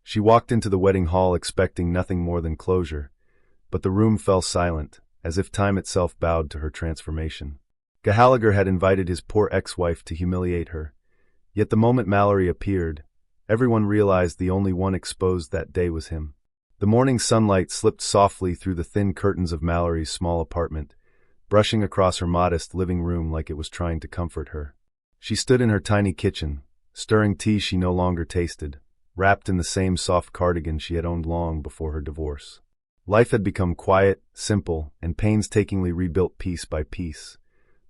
She walked into the wedding hall expecting nothing more than closure, but the room fell silent, as if time itself bowed to her transformation. Gahallagher had invited his poor ex-wife to humiliate her, yet the moment Malory appeared, everyone realized the only one exposed that day was him. The morning sunlight slipped softly through the thin curtains of Malory's small apartment, brushing across her modest living room like it was trying to comfort her. She stood in her tiny kitchen, stirring tea she no longer tasted, wrapped in the same soft cardigan she had owned long before her divorce. Life had become quiet, simple, and painstakingly rebuilt piece by piece.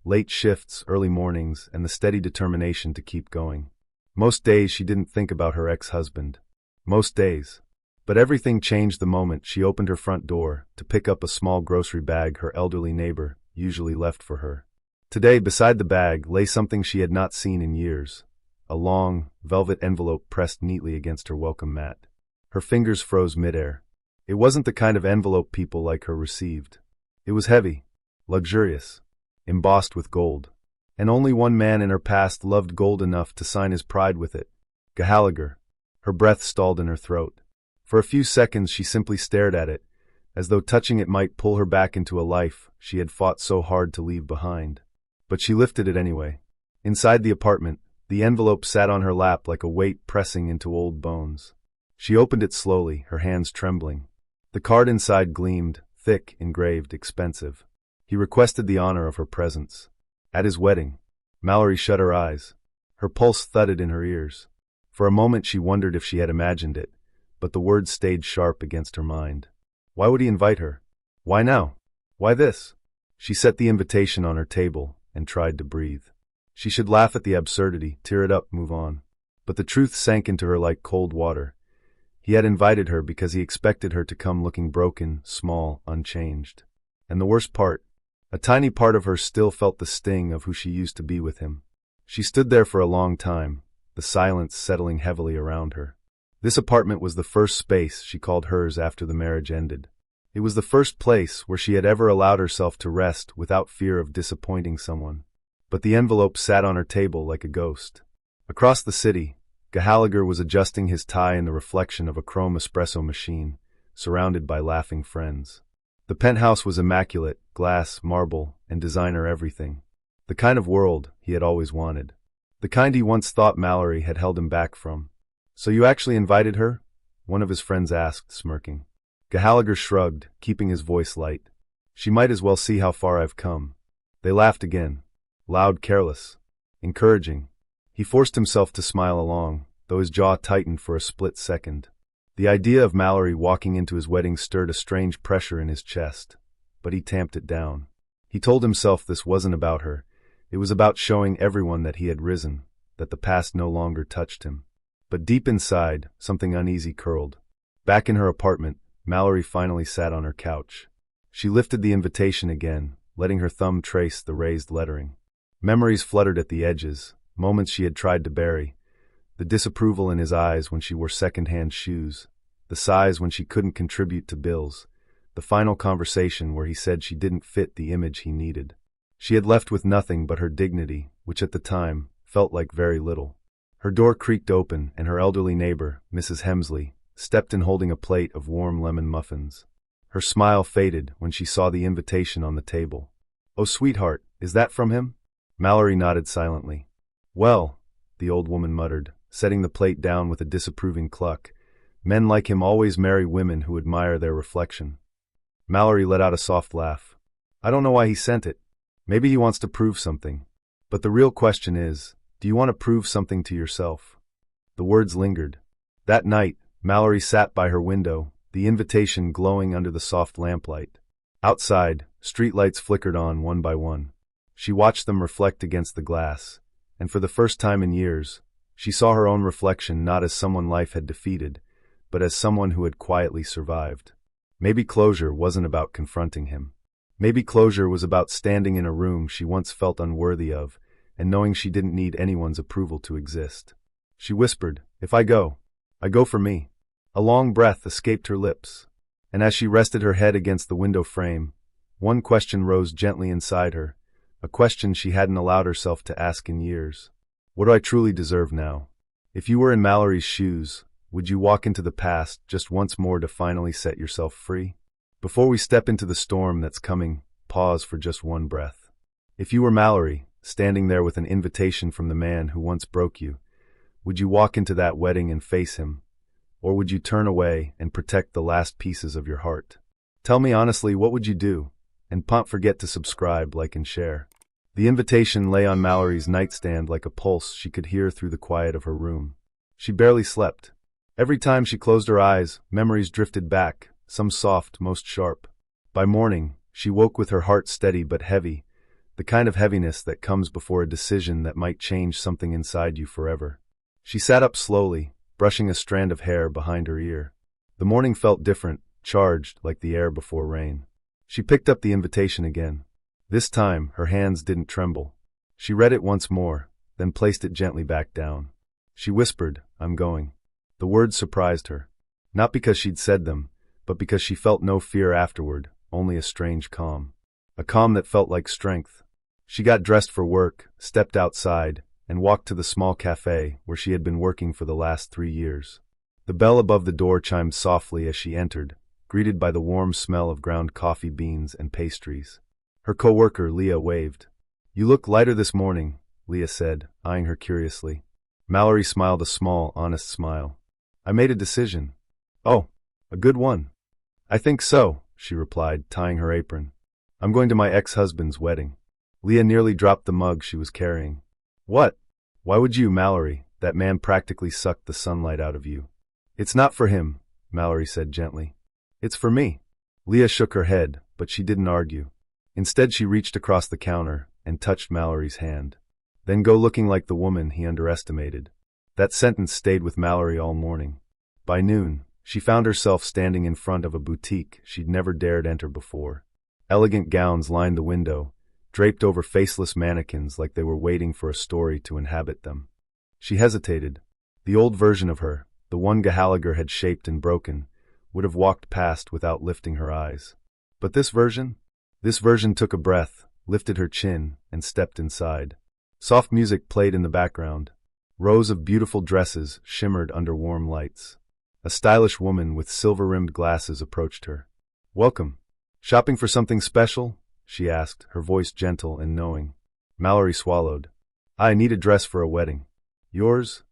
Late shifts, early mornings, and the steady determination to keep going. Most days she didn't think about her ex-husband. Most days. But everything changed the moment she opened her front door to pick up a small grocery bag her elderly neighbor usually left for her. Today, beside the bag, lay something she had not seen in years. A long, velvet envelope pressed neatly against her welcome mat. Her fingers froze midair. It wasn't the kind of envelope people like her received. It was heavy, luxurious, embossed with gold. And only one man in her past loved gold enough to sign his pride with it. Gahallagher. Her breath stalled in her throat. For a few seconds she simply stared at it, as though touching it might pull her back into a life she had fought so hard to leave behind. But she lifted it anyway. Inside the apartment, the envelope sat on her lap like a weight pressing into old bones. She opened it slowly, her hands trembling. The card inside gleamed, thick, engraved, expensive. He requested the honor of her presence. At his wedding. Malory shut her eyes. Her pulse thudded in her ears. For a moment she wondered if she had imagined it, but the words stayed sharp against her mind. Why would he invite her? Why now? Why this? She set the invitation on her table and tried to breathe. She should laugh at the absurdity, tear it up, move on. But the truth sank into her like cold water. He had invited her because he expected her to come looking broken, small, unchanged. And the worst part, a tiny part of her still felt the sting of who she used to be with him. She stood there for a long time, the silence settling heavily around her. This apartment was the first space she called hers after the marriage ended. It was the first place where she had ever allowed herself to rest without fear of disappointing someone. But the envelope sat on her table like a ghost. Across the city, Gahallagher was adjusting his tie in the reflection of a chrome espresso machine, surrounded by laughing friends. The penthouse was immaculate, glass, marble, and designer everything. The kind of world he had always wanted. The kind he once thought Malory had held him back from. So you actually invited her? One of his friends asked, smirking. Gahallagher shrugged, keeping his voice light. She might as well see how far I've come. They laughed again. Loud, careless. Encouraging. He forced himself to smile along, though his jaw tightened for a split second. The idea of Malory walking into his wedding stirred a strange pressure in his chest, but he tamped it down. He told himself this wasn't about her. It was about showing everyone that he had risen, that the past no longer touched him. But deep inside, something uneasy curled. Back in her apartment, Malory finally sat on her couch. She lifted the invitation again, letting her thumb trace the raised lettering. Memories fluttered at the edges, moments she had tried to bury. The disapproval in his eyes when she wore second-hand shoes, the sighs when she couldn't contribute to bills, the final conversation where he said she didn't fit the image he needed. She had left with nothing but her dignity, which at the time felt like very little. Her door creaked open, and her elderly neighbor, Mrs. Hemsley, stepped in holding a plate of warm lemon muffins. Her smile faded when she saw the invitation on the table. "Oh, sweetheart, is that from him?" Malory nodded silently. "Well," the old woman muttered, setting the plate down with a disapproving cluck, "men like him always marry women who admire their reflection." Malory let out a soft laugh. "I don't know why he sent it. Maybe he wants to prove something. But the real question is, do you want to prove something to yourself?" The words lingered. That night, Malory sat by her window, the invitation glowing under the soft lamplight. Outside, streetlights flickered on one by one. She watched them reflect against the glass, and for the first time in years, she saw her own reflection not as someone life had defeated, but as someone who had quietly survived. Maybe closure wasn't about confronting him. Maybe closure was about standing in a room she once felt unworthy of, and knowing she didn't need anyone's approval to exist. She whispered, "If I go for me." A long breath escaped her lips, and as she rested her head against the window frame, one question rose gently inside her, a question she hadn't allowed herself to ask in years. What do I truly deserve now? If you were in Malory's shoes, Would you walk into the past just once more to finally set yourself free? Before we step into the storm that's coming, pause for just one breath. If you were Malory, standing there with an invitation from the man who once broke you, would you walk into that wedding and face him? Or would you turn away and protect the last pieces of your heart? Tell me honestly, what would you do? And don't forget to subscribe, like, and share. The invitation lay on Malory's nightstand like a pulse she could hear through the quiet of her room. She barely slept. Every time she closed her eyes, memories drifted back, some soft, most sharp. By morning, she woke with her heart steady but heavy, the kind of heaviness that comes before a decision that might change something inside you forever. She sat up slowly, brushing a strand of hair behind her ear. The morning felt different, charged like the air before rain. She picked up the invitation again. This time, her hands didn't tremble. She read it once more, then placed it gently back down. She whispered, "I'm going." The words surprised her. Not because she'd said them, but because she felt no fear afterward, only a strange calm. A calm that felt like strength. She got dressed for work, stepped outside, and walked to the small cafe where she had been working for the last 3 years. The bell above the door chimed softly as she entered, greeted by the warm smell of ground coffee beans and pastries. Her co-worker, Leah, waved. "You look lighter this morning," Leah said, eyeing her curiously. Malory smiled a small, honest smile. "I made a decision." "Oh, a good one." "I think so," she replied, tying her apron. "I'm going to my ex-husband's wedding." Leah nearly dropped the mug she was carrying. "What? Why would you, Malory? That man practically sucked the sunlight out of you." "It's not for him," Malory said gently. "It's for me." Leah shook her head, but she didn't argue. Instead, she reached across the counter and touched Malory's hand. "Then go looking like the woman he underestimated." That sentence stayed with Malory all morning. By noon, she found herself standing in front of a boutique she'd never dared enter before. Elegant gowns lined the window, draped over faceless mannequins like they were waiting for a story to inhabit them. She hesitated. The old version of her, the one Gahallagher had shaped and broken, would have walked past without lifting her eyes. But this version? This version took a breath, lifted her chin, and stepped inside. Soft music played in the background. Rows of beautiful dresses shimmered under warm lights. A stylish woman with silver-rimmed glasses approached her. "Welcome. Shopping for something special?" she asked, her voice gentle and knowing. Malory swallowed. "I need a dress for a wedding." "Yours?"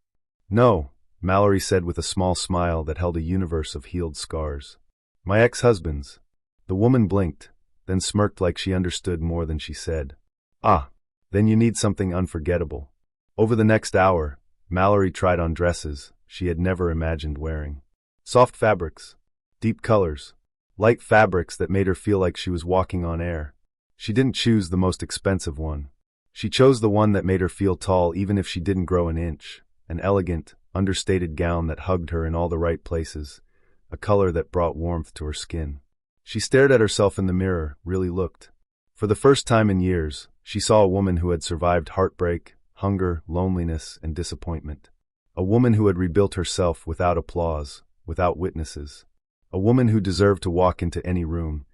"No," Malory said with a small smile that held a universe of healed scars. "My ex-husband's." The woman blinked, then smirked like she understood more than she said. "Ah, then you need something unforgettable." Over the next hour, Malory tried on dresses she had never imagined wearing. Soft fabrics, deep colors, light fabrics that made her feel like she was walking on air. She didn't choose the most expensive one. She chose the one that made her feel tall even if she didn't grow an inch, an elegant, understated gown that hugged her in all the right places, a color that brought warmth to her skin. She stared at herself in the mirror, really looked. For the first time in years, she saw a woman who had survived heartbreak, hunger, loneliness, and disappointment. A woman who had rebuilt herself without applause, without witnesses. A woman who deserved to walk into any room,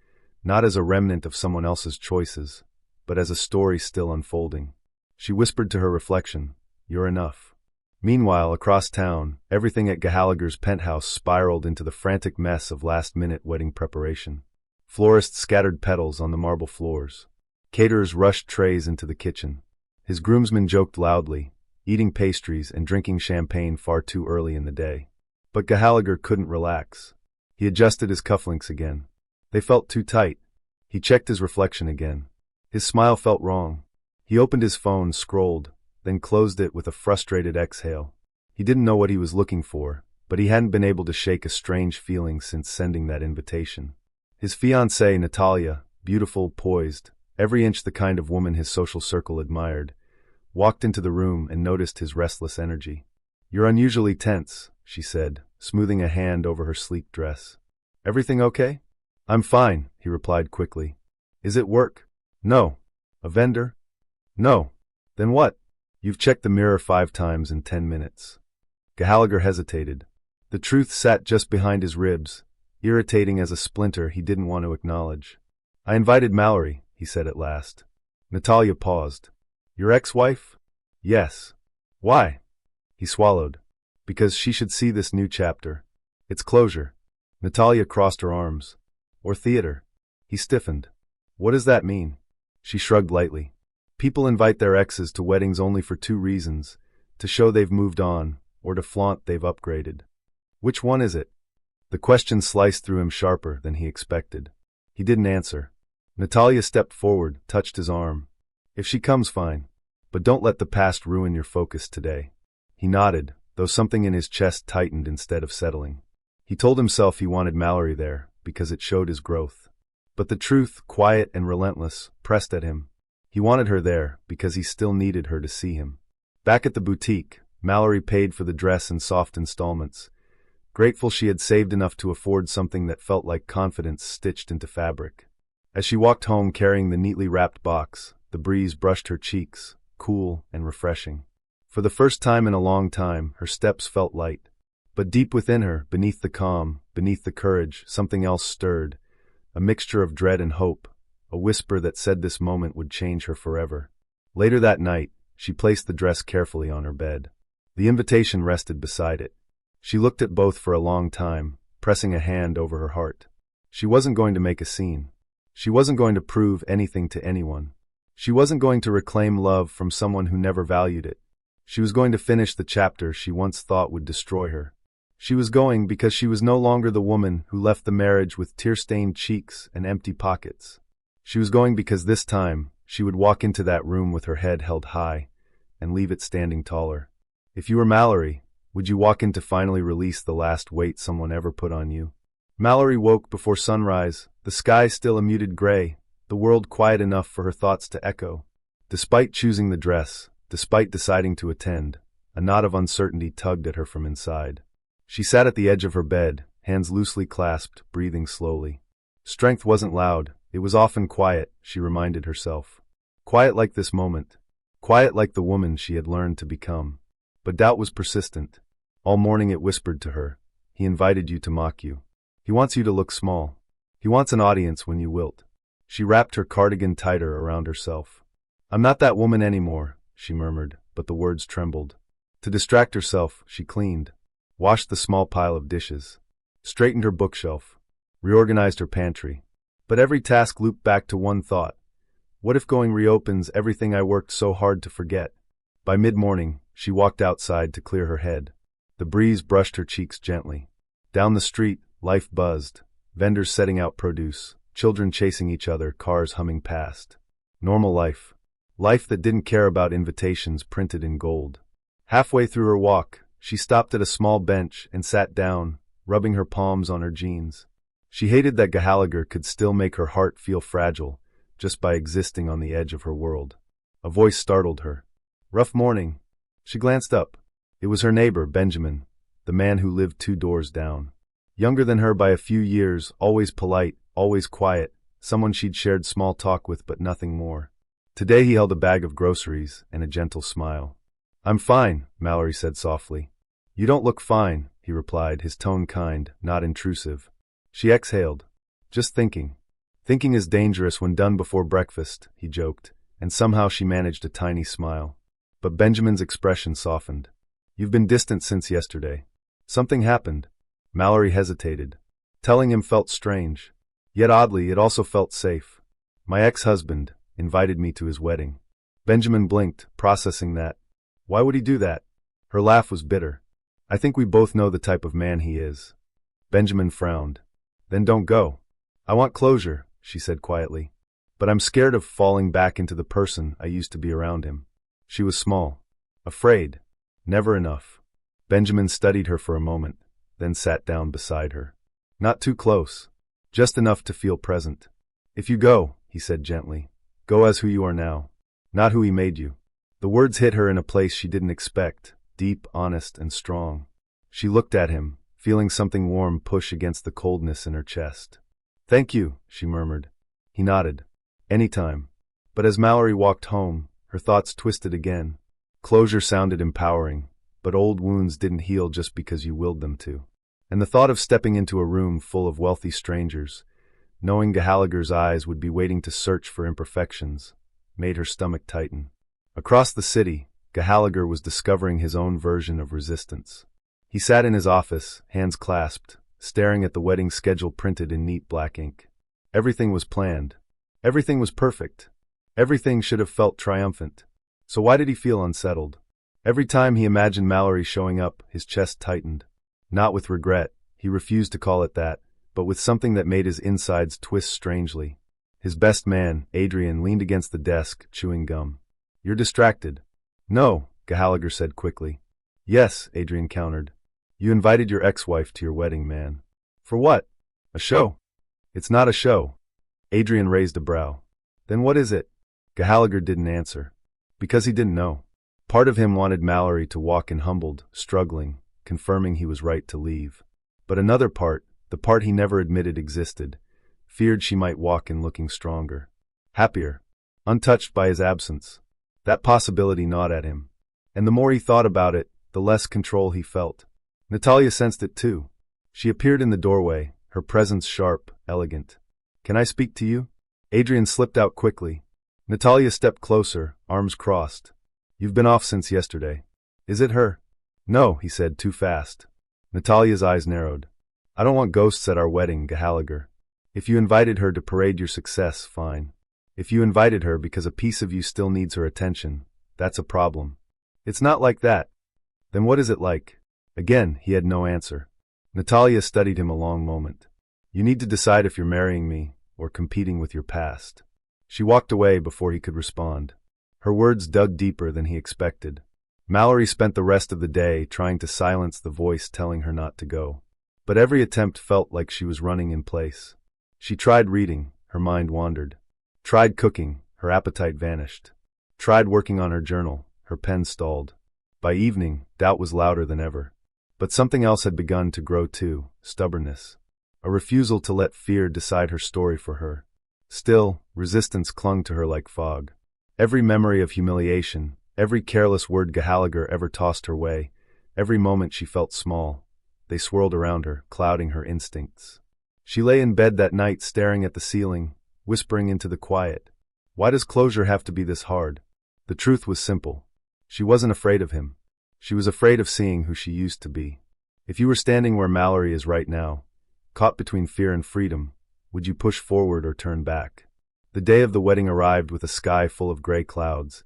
not as a remnant of someone else's choices, but as a story still unfolding. She whispered to her reflection, "You're enough." Meanwhile, across town, everything at Gahallagher's penthouse spiraled into the frantic mess of last-minute wedding preparation. Florists scattered petals on the marble floors. Caterers rushed trays into the kitchen. His groomsmen joked loudly, eating pastries and drinking champagne far too early in the day. But Gahallagher couldn't relax. He adjusted his cufflinks again. They felt too tight. He checked his reflection again. His smile felt wrong. He opened his phone, scrolled, then closed it with a frustrated exhale. He didn't know what he was looking for, but he hadn't been able to shake a strange feeling since sending that invitation. His fiancée, Natalia, beautiful, poised, every inch the kind of woman his social circle admired, walked into the room and noticed his restless energy. "You're unusually tense," she said, smoothing a hand over her sleek dress. "Everything okay?" "I'm fine," he replied quickly. "Is it work?" "No." "A vendor?" "No." "Then what?" "You've checked the mirror 5 times in 10 minutes. Gahallagher hesitated. The truth sat just behind his ribs, irritating as a splinter he didn't want to acknowledge. "I invited Malory," he said at last. Natalia paused. "Your ex-wife?" "Yes." "Why?" He swallowed. Because she should see this new chapter. It's closure. Natalia crossed her arms. Or theater. He stiffened. What does that mean? She shrugged lightly. People invite their exes to weddings only for two reasons: to show they've moved on, or to flaunt they've upgraded. Which one is it? The question sliced through him sharper than he expected. He didn't answer. Natalia stepped forward, touched his arm. If she comes, fine. But don't let the past ruin your focus today. He nodded, though something in his chest tightened instead of settling. He told himself he wanted Malory there, because it showed his growth. But the truth, quiet and relentless, pressed at him. He wanted her there, because he still needed her to see him. Back at the boutique, Malory paid for the dress in soft installments, grateful she had saved enough to afford something that felt like confidence stitched into fabric. As she walked home carrying the neatly wrapped box, the breeze brushed her cheeks, cool and refreshing. For the first time in a long time, her steps felt light. But deep within her, beneath the calm, beneath the courage, something else stirred, a mixture of dread and hope, a whisper that said this moment would change her forever. Later that night, she placed the dress carefully on her bed. The invitation rested beside it. She looked at both for a long time, pressing a hand over her heart. She wasn't going to make a scene. She wasn't going to prove anything to anyone. She wasn't going to reclaim love from someone who never valued it. She was going to finish the chapter she once thought would destroy her. She was going because she was no longer the woman who left the marriage with tear-stained cheeks and empty pockets. She was going because this time, she would walk into that room with her head held high and leave it standing taller. If you were Malory, would you walk in to finally release the last weight someone ever put on you? Malory woke before sunrise, the sky still a muted gray, the world quiet enough for her thoughts to echo. Despite choosing the dress, despite deciding to attend, a knot of uncertainty tugged at her from inside. She sat at the edge of her bed, hands loosely clasped, breathing slowly. Strength wasn't loud, it was often quiet, she reminded herself. Quiet like this moment. Quiet like the woman she had learned to become. But doubt was persistent. All morning it whispered to her. He invited you to mock you. He wants you to look small. He wants an audience when you wilt. She wrapped her cardigan tighter around herself. I'm not that woman anymore, she murmured, but the words trembled. To distract herself, she cleaned, washed the small pile of dishes, straightened her bookshelf, reorganized her pantry. But every task looped back to one thought. What if going reopens everything I worked so hard to forget? By mid-morning, she walked outside to clear her head. The breeze brushed her cheeks gently. Down the street, life buzzed, vendors setting out produce, children chasing each other, cars humming past. Normal life. Life that didn't care about invitations printed in gold. Halfway through her walk, she stopped at a small bench and sat down, rubbing her palms on her jeans. She hated that Gahallagher could still make her heart feel fragile, just by existing on the edge of her world. A voice startled her. Rough morning. She glanced up. It was her neighbor, Benjamin, the man who lived 2 doors down. Younger than her by a few years, always polite, always quiet, someone she'd shared small talk with but nothing more. Today he held a bag of groceries and a gentle smile. I'm fine, Malory said softly. You don't look fine, he replied, his tone kind, not intrusive. She exhaled. Just thinking. Thinking is dangerous when done before breakfast, he joked, and somehow she managed a tiny smile. But Benjamin's expression softened. You've been distant since yesterday. Something happened. Malory hesitated. Telling him felt strange. Yet oddly, it also felt safe. My ex-husband invited me to his wedding. Benjamin blinked, processing that. Why would he do that? Her laugh was bitter. I think we both know the type of man he is. Benjamin frowned. Then don't go. I want closure, she said quietly. But I'm scared of falling back into the person I used to be around him. She was small. Afraid. Never enough. Benjamin studied her for a moment, then sat down beside her. Not too close. Just enough to feel present. If you go, he said gently, go as who you are now. Not who he made you. The words hit her in a place she didn't expect, deep, honest, and strong. She looked at him, feeling something warm push against the coldness in her chest. Thank you, she murmured. He nodded. Anytime. But as Malory walked home, her thoughts twisted again. Closure sounded empowering, but old wounds didn't heal just because you willed them to. And the thought of stepping into a room full of wealthy strangers, knowing Gahallagher's eyes would be waiting to search for imperfections, made her stomach tighten. Across the city, Gahallagher was discovering his own version of resistance. He sat in his office, hands clasped, staring at the wedding schedule printed in neat black ink. Everything was planned. Everything was perfect. Everything should have felt triumphant. So why did he feel unsettled? Every time he imagined Malory showing up, his chest tightened. Not with regret, he refused to call it that, but with something that made his insides twist strangely. His best man, Adrian, leaned against the desk, chewing gum. "You're distracted." "No," Gahallagher said quickly. "Yes," Adrian countered. "You invited your ex-wife to your wedding, man." "For what? A show?" "It's not a show." Adrian raised a brow. "Then what is it?" Gahallagher didn't answer. Because he didn't know. Part of him wanted Malory to walk in humbled, struggling, confirming he was right to leave. But another part, the part he never admitted existed, feared she might walk in looking stronger, happier, untouched by his absence. That possibility gnawed at him. And the more he thought about it, the less control he felt. Natalia sensed it too. She appeared in the doorway, her presence sharp, elegant. "Can I speak to you?" Adrian slipped out quickly. Natalia stepped closer, arms crossed. "You've been off since yesterday." "Is it her?" "No," he said, too fast. Natalia's eyes narrowed. "I don't want ghosts at our wedding, Gahallagher. If you invited her to parade your success, fine. If you invited her because a piece of you still needs her attention, that's a problem." "It's not like that." "Then what is it like?" Again, he had no answer. Natalia studied him a long moment. "You need to decide if you're marrying me or competing with your past." She walked away before he could respond. Her words dug deeper than he expected. Malory spent the rest of the day trying to silence the voice telling her not to go. But every attempt felt like she was running in place. She tried reading, her mind wandered. Tried cooking, her appetite vanished. Tried working on her journal, her pen stalled. By evening, doubt was louder than ever. But something else had begun to grow too, stubbornness. A refusal to let fear decide her story for her. Still, resistance clung to her like fog. Every memory of humiliation, every careless word Gahallagher ever tossed her way, every moment she felt small. They swirled around her, clouding her instincts. She lay in bed that night staring at the ceiling, whispering into the quiet. Why does closure have to be this hard? The truth was simple. She wasn't afraid of him. She was afraid of seeing who she used to be. If you were standing where Malory is right now, caught between fear and freedom, would you push forward or turn back? The day of the wedding arrived with a sky full of gray clouds,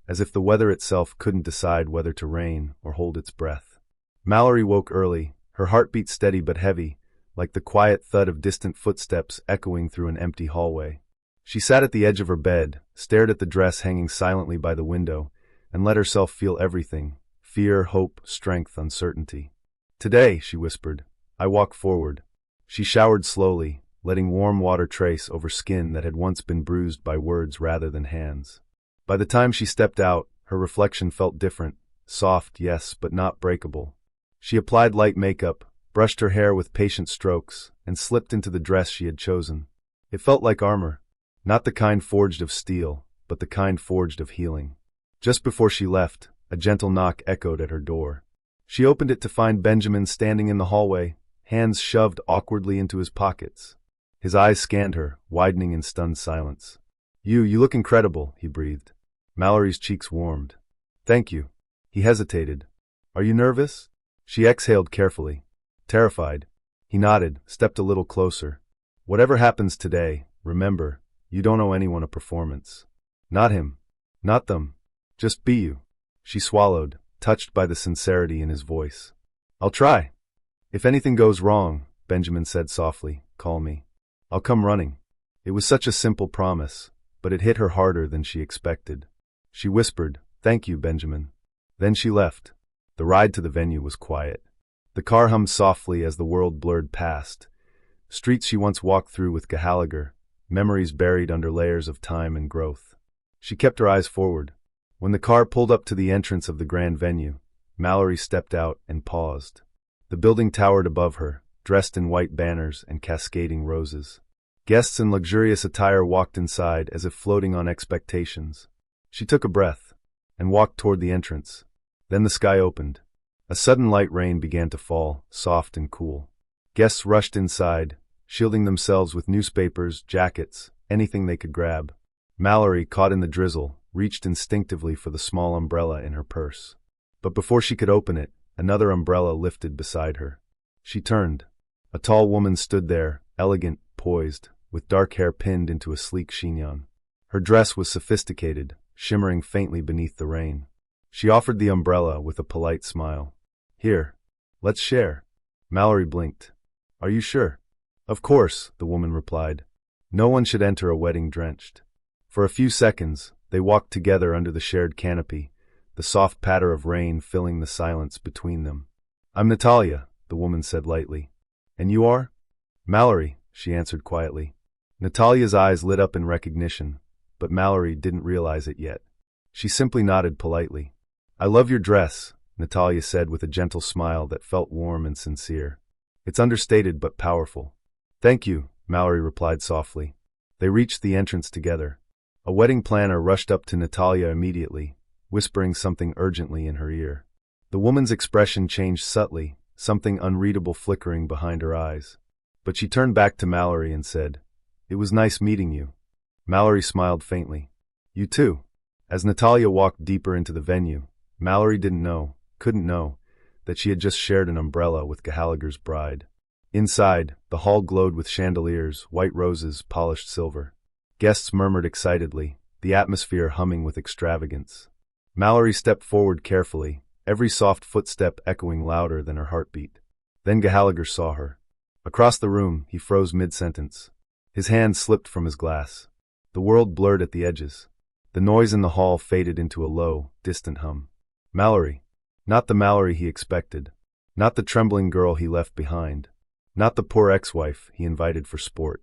as if the weather itself couldn't decide whether to rain or hold its breath. Malory woke early, her heartbeat steady but heavy, like the quiet thud of distant footsteps echoing through an empty hallway. She sat at the edge of her bed, stared at the dress hanging silently by the window, and let herself feel everything: fear, hope, strength, uncertainty. "Today," she whispered, "I walk forward." She showered slowly, letting warm water trace over skin that had once been bruised by words rather than hands. By the time she stepped out, her reflection felt different, soft, yes, but not breakable. She applied light makeup, brushed her hair with patient strokes, and slipped into the dress she had chosen. It felt like armor, not the kind forged of steel, but the kind forged of healing. Just before she left, a gentle knock echoed at her door. She opened it to find Benjamin standing in the hallway, hands shoved awkwardly into his pockets. His eyes scanned her, widening in stunned silence. You look incredible," he breathed. Malory's cheeks warmed. "Thank you." He hesitated. "Are you nervous?" She exhaled carefully. "Terrified." He nodded, stepped a little closer. "Whatever happens today, remember, you don't owe anyone a performance. Not him. Not them. Just be you." She swallowed, touched by the sincerity in his voice. "I'll try. If anything goes wrong," Benjamin said softly, "call me. I'll come running." It was such a simple promise, but it hit her harder than she expected. She whispered, "Thank you, Benjamin." Then she left. The ride to the venue was quiet. The car hummed softly as the world blurred past. Streets she once walked through with Gahallagher, memories buried under layers of time and growth. She kept her eyes forward. When the car pulled up to the entrance of the grand venue, Malory stepped out and paused. The building towered above her, dressed in white banners and cascading roses. Guests in luxurious attire walked inside as if floating on expectations. She took a breath and walked toward the entrance. Then the sky opened. A sudden light rain began to fall, soft and cool. Guests rushed inside, shielding themselves with newspapers, jackets, anything they could grab. Malory, caught in the drizzle, reached instinctively for the small umbrella in her purse. But before she could open it, another umbrella lifted beside her. She turned. A tall woman stood there, elegant, poised, with dark hair pinned into a sleek chignon. Her dress was sophisticated, shimmering faintly beneath the rain. She offered the umbrella with a polite smile. "Here. Let's share." Malory blinked. "Are you sure?" "Of course," the woman replied. "No one should enter a wedding drenched." For a few seconds, they walked together under the shared canopy, the soft patter of rain filling the silence between them. "I'm Natalia," the woman said lightly. "And you are?" "Malory," she answered quietly. Natalia's eyes lit up in recognition, but Malory didn't realize it yet. She simply nodded politely. "I love your dress," Natalia said with a gentle smile that felt warm and sincere. "It's understated but powerful." "Thank you," Malory replied softly. They reached the entrance together. A wedding planner rushed up to Natalia immediately, whispering something urgently in her ear. The woman's expression changed subtly, something unreadable flickering behind her eyes. But she turned back to Malory and said, "It was nice meeting you." Malory smiled faintly. "You too." As Natalia walked deeper into the venue, Malory couldn't know, that she had just shared an umbrella with Gahallagher's bride. Inside, the hall glowed with chandeliers, white roses, polished silver. Guests murmured excitedly, the atmosphere humming with extravagance. Malory stepped forward carefully, every soft footstep echoing louder than her heartbeat. Then Gahallagher saw her. Across the room, he froze mid-sentence. His hand slipped from his glass. The world blurred at the edges. The noise in the hall faded into a low, distant hum. Malory. Not the Malory he expected. Not the trembling girl he left behind. Not the poor ex-wife he invited for sport.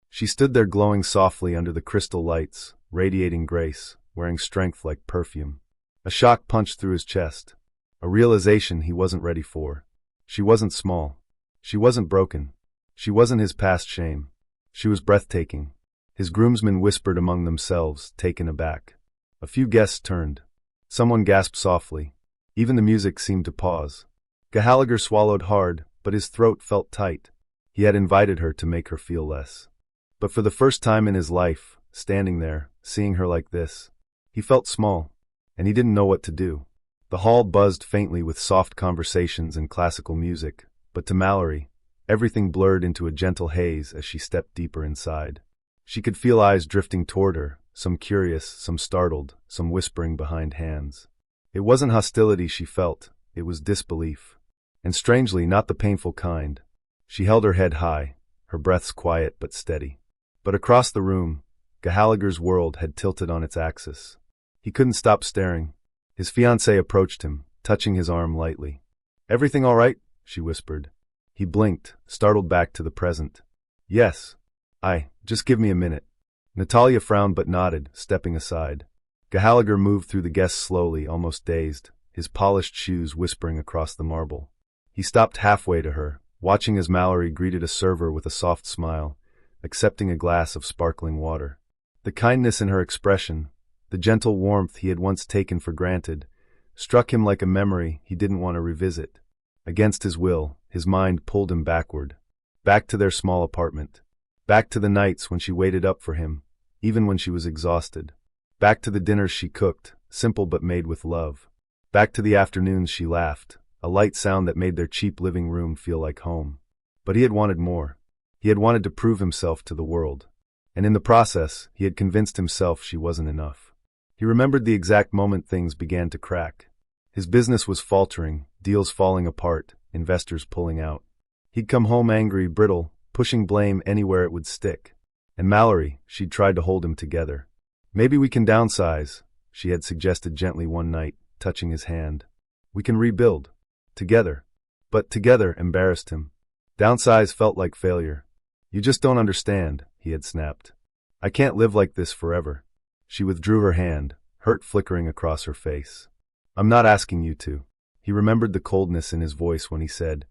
She stood there glowing softly under the crystal lights, radiating grace, wearing strength like perfume. A shock punched through his chest. A realization he wasn't ready for. She wasn't small. She wasn't broken. She wasn't his past shame. She was breathtaking. His groomsmen whispered among themselves, taken aback. A few guests turned. Someone gasped softly. Even the music seemed to pause. Gahallagher swallowed hard, but his throat felt tight. He had invited her to make her feel less. But for the first time in his life, standing there, seeing her like this, he felt small, and he didn't know what to do. The hall buzzed faintly with soft conversations and classical music, but to Malory, everything blurred into a gentle haze as she stepped deeper inside. She could feel eyes drifting toward her, some curious, some startled, some whispering behind hands. It wasn't hostility she felt, it was disbelief. And strangely, not the painful kind. She held her head high, her breaths quiet but steady. But across the room, Gahallagher's world had tilted on its axis. He couldn't stop staring. His fiancée approached him, touching his arm lightly. "Everything all right?" she whispered. He blinked, startled back to the present. "Yes. Just give me a minute." Natalia frowned but nodded, stepping aside. Gahallagher moved through the guests slowly, almost dazed, his polished shoes whispering across the marble. He stopped halfway to her, watching as Malory greeted a server with a soft smile, accepting a glass of sparkling water. The kindness in her expression, the gentle warmth he had once taken for granted, struck him like a memory he didn't want to revisit. Against his will, his mind pulled him backward. Back to their small apartment. Back to the nights when she waited up for him, even when she was exhausted. Back to the dinners she cooked, simple but made with love. Back to the afternoons she laughed, a light sound that made their cheap living room feel like home. But he had wanted more. He had wanted to prove himself to the world. And in the process, he had convinced himself she wasn't enough. He remembered the exact moment things began to crack. His business was faltering, deals falling apart, investors pulling out. He'd come home angry, brittle, pushing blame anywhere it would stick. And Malory, she'd tried to hold him together. "Maybe we can downsize," she had suggested gently one night, touching his hand. "We can rebuild. Together." But together embarrassed him. Downsize felt like failure. "You just don't understand," he had snapped. "I can't live like this forever." She withdrew her hand, hurt flickering across her face. "I'm not asking you to." He remembered the coldness in his voice when he said,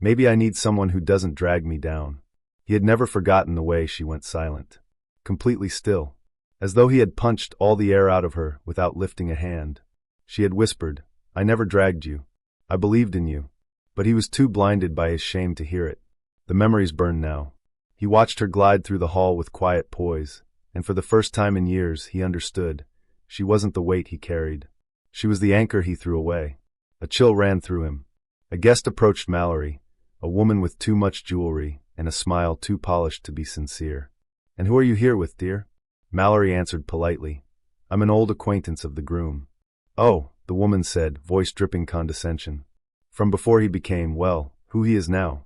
"Maybe I need someone who doesn't drag me down." He had never forgotten the way she went silent. Completely still. As though he had punched all the air out of her without lifting a hand. She had whispered, "I never dragged you. I believed in you." But he was too blinded by his shame to hear it. The memories burned now. He watched her glide through the hall with quiet poise, and for the first time in years he understood. She wasn't the weight he carried. She was the anchor he threw away. A chill ran through him. A guest approached Malory, a woman with too much jewelry and a smile too polished to be sincere. "And who are you here with, dear?" Malory answered politely. "I'm an old acquaintance of the groom." "Oh," the woman said, voice dripping condescension. "From before he became, well, who he is now."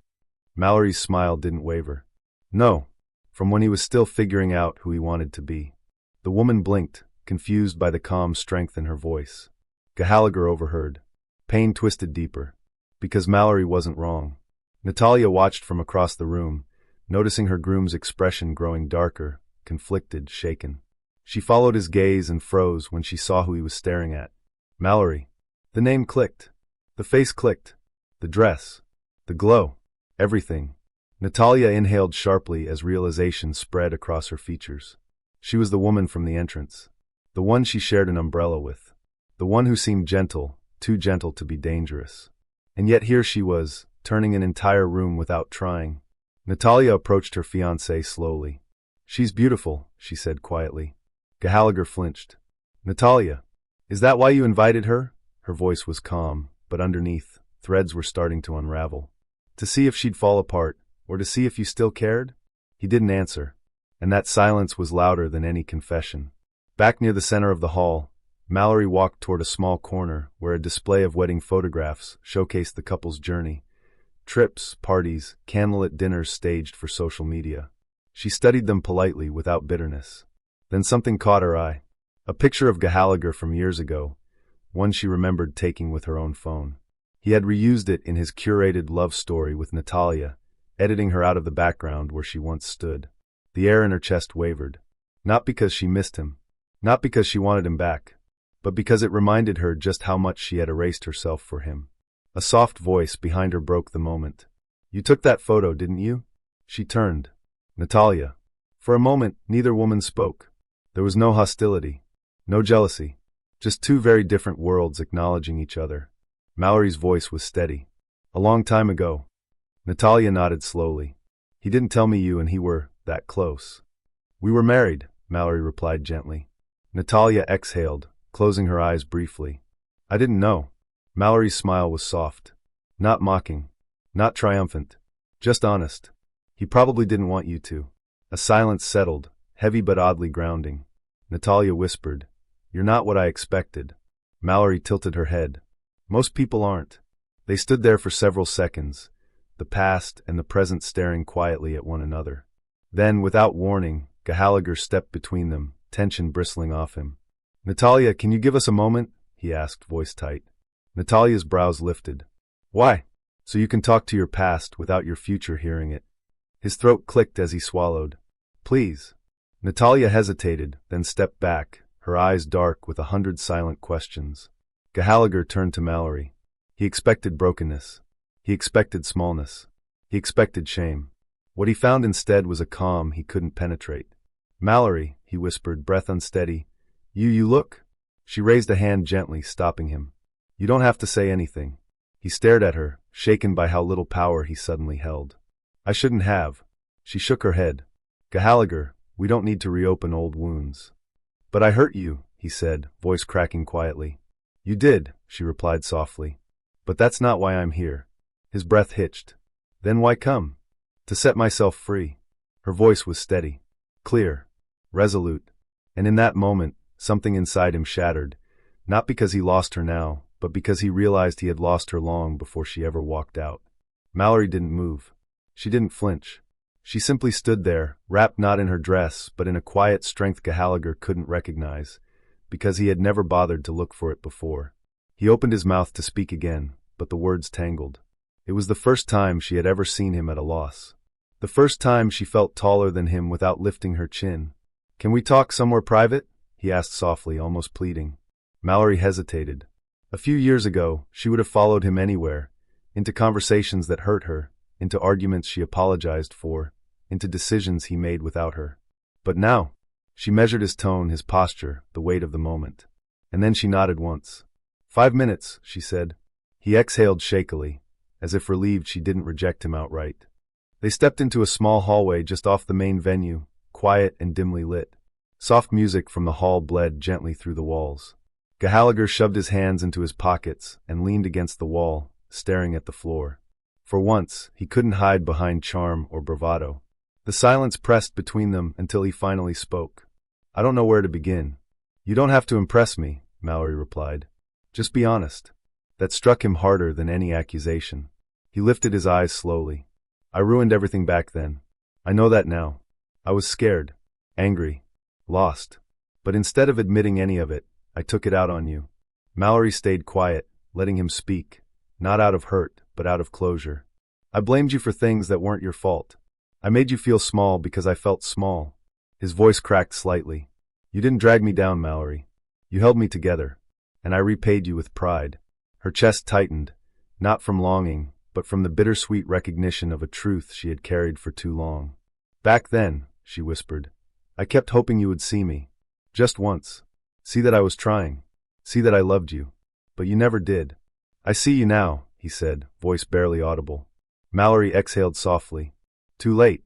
Malory's smile didn't waver. "No, from when he was still figuring out who he wanted to be." The woman blinked, confused by the calm strength in her voice. Gahallagher overheard. Pain twisted deeper. Because Malory wasn't wrong. Natalia watched from across the room, noticing her groom's expression growing darker, conflicted, shaken. She followed his gaze and froze when she saw who he was staring at. Malory. The name clicked. The face clicked. The dress. The glow. Everything. Natalia inhaled sharply as realization spread across her features. She was the woman from the entrance. The one she shared an umbrella with. The one who seemed gentle, too gentle to be dangerous. And yet here she was, turning an entire room without trying. Natalia approached her fiancé slowly. "She's beautiful," she said quietly. Gahallagher flinched. "Natalia, is that why you invited her?" Her voice was calm, but underneath, threads were starting to unravel. "To see if she'd fall apart, or to see if you still cared?" He didn't answer, and that silence was louder than any confession. Back near the center of the hall, Malory walked toward a small corner where a display of wedding photographs showcased the couple's journey. Trips, parties, candlelit dinners staged for social media. She studied them politely, without bitterness. Then something caught her eye. A picture of Gahallagher from years ago, one she remembered taking with her own phone. He had reused it in his curated love story with Natalia, editing her out of the background where she once stood. The air in her chest wavered. Not because she missed him. Not because she wanted him back. But because it reminded her just how much she had erased herself for him. A soft voice behind her broke the moment. "You took that photo, didn't you?" She turned. "Natalia." For a moment, neither woman spoke. There was no hostility. No jealousy. Just two very different worlds acknowledging each other. Malory's voice was steady. "A long time ago." Natalia nodded slowly. "He didn't tell me you and he were that close." "We were married," Malory replied gently. Natalia exhaled, closing her eyes briefly. "I didn't know." Malory's smile was soft. Not mocking. Not triumphant. Just honest. "He probably didn't want you to." A silence settled, heavy but oddly grounding. Natalia whispered, "You're not what I expected." Malory tilted her head. "Most people aren't." They stood there for several seconds, the past and the present staring quietly at one another. Then, without warning, Gahallagher stepped between them, tension bristling off him. "Natalia, can you give us a moment?" he asked, voice tight. Natalia's brows lifted. "Why?" "So you can talk to your past without your future hearing it." His throat clicked as he swallowed. "Please." Natalia hesitated, then stepped back, her eyes dark with 100 silent questions. Gahallagher turned to Malory. He expected brokenness. He expected smallness. He expected shame. What he found instead was a calm he couldn't penetrate. "Malory," he whispered, breath unsteady. You look." She raised a hand gently, stopping him. "You don't have to say anything." He stared at her, shaken by how little power he suddenly held. "I shouldn't have." She shook her head. "Gahallagher, we don't need to reopen old wounds." "But I hurt you," he said, voice cracking quietly. "You did," she replied softly. "But that's not why I'm here." His breath hitched. "Then why come?" "To set myself free." Her voice was steady, clear, resolute. And in that moment, something inside him shattered, not because he lost her now, but because he realized he had lost her long before she ever walked out. Malory didn't move. She didn't flinch. She simply stood there, wrapped not in her dress, but in a quiet strength Gahallagher couldn't recognize, because he had never bothered to look for it before. He opened his mouth to speak again, but the words tangled. It was the first time she had ever seen him at a loss. The first time she felt taller than him without lifting her chin. "Can we talk somewhere private?" he asked softly, almost pleading. Malory hesitated. A few years ago, she would have followed him anywhere, into conversations that hurt her, into arguments she apologized for, into decisions he made without her. But now, she measured his tone, his posture, the weight of the moment. And then she nodded once. 5 minutes, she said. He exhaled shakily, as if relieved she didn't reject him outright. They stepped into a small hallway just off the main venue, quiet and dimly lit. Soft music from the hall bled gently through the walls. Gahallagher shoved his hands into his pockets and leaned against the wall, staring at the floor. For once, he couldn't hide behind charm or bravado. The silence pressed between them until he finally spoke. "I don't know where to begin." "You don't have to impress me," Malory replied. "Just be honest." That struck him harder than any accusation. He lifted his eyes slowly. "I ruined everything back then. I know that now. I was scared, angry, lost. But instead of admitting any of it, I took it out on you." Malory stayed quiet, letting him speak, not out of hurt, but out of closure. "I blamed you for things that weren't your fault. I made you feel small because I felt small." His voice cracked slightly. "You didn't drag me down, Malory. You held me together, and I repaid you with pride." Her chest tightened, not from longing, but from the bittersweet recognition of a truth she had carried for too long. "Back then," she whispered, "I kept hoping you would see me. Just once. See that I was trying. See that I loved you. But you never did." "I see you now," he said, voice barely audible. Malory exhaled softly. "Too late."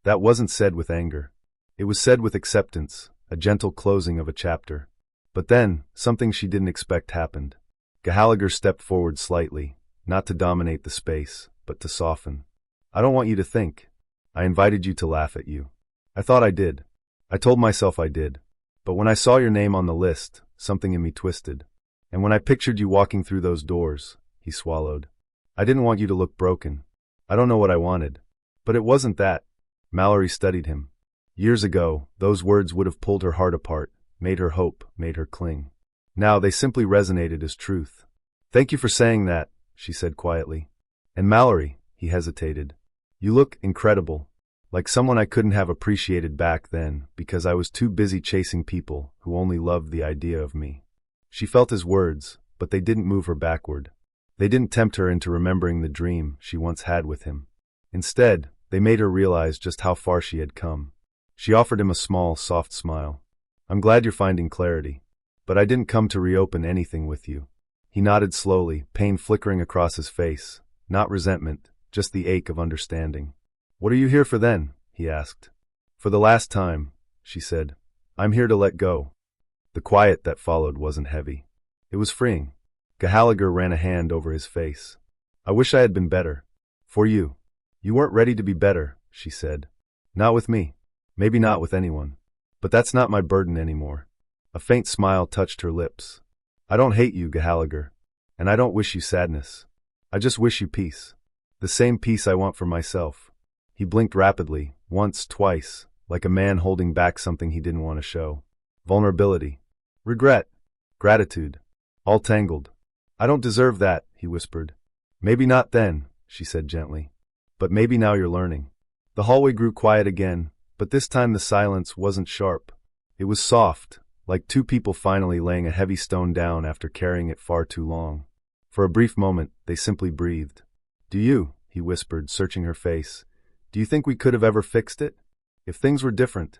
That wasn't said with anger. It was said with acceptance, a gentle closing of a chapter. But then, something she didn't expect happened. Gahallagher stepped forward slightly, not to dominate the space, but to soften. "I don't want you to think. I invited you to laugh at you. I thought I did. I told myself I did. But when I saw your name on the list, something in me twisted. And when I pictured you walking through those doors," he swallowed. "I didn't want you to look broken. I don't know what I wanted. But it wasn't that." Malory studied him. Years ago, those words would have pulled her heart apart, made her hope, made her cling. Now they simply resonated as truth. "Thank you for saying that," she said quietly. "And Malory," he hesitated, "you look incredible. Like someone I couldn't have appreciated back then because I was too busy chasing people who only loved the idea of me." She felt his words, but they didn't move her backward. They didn't tempt her into remembering the dream she once had with him. Instead, they made her realize just how far she had come. She offered him a small, soft smile. "I'm glad you're finding clarity. But I didn't come to reopen anything with you." He nodded slowly, pain flickering across his face. Not resentment, just the ache of understanding. "What are you here for then?" he asked. "For the last time," she said. "I'm here to let go." The quiet that followed wasn't heavy. It was freeing. Gahallagher ran a hand over his face. "I wish I had been better. For you. You weren't ready to be better," she said. "Not with me. Maybe not with anyone. But that's not my burden anymore." A faint smile touched her lips. "I don't hate you, Gahallagher. And I don't wish you sadness. I just wish you peace. The same peace I want for myself." He blinked rapidly, once, twice, like a man holding back something he didn't want to show. Vulnerability. Regret. Gratitude. All tangled. "I don't deserve that," he whispered. "Maybe not then," she said gently. "But maybe now you're learning." The hallway grew quiet again, but this time the silence wasn't sharp. It was soft, like two people finally laying a heavy stone down after carrying it far too long. For a brief moment, they simply breathed. "Do you," he whispered, searching her face, "do you think we could have ever fixed it? If things were different?"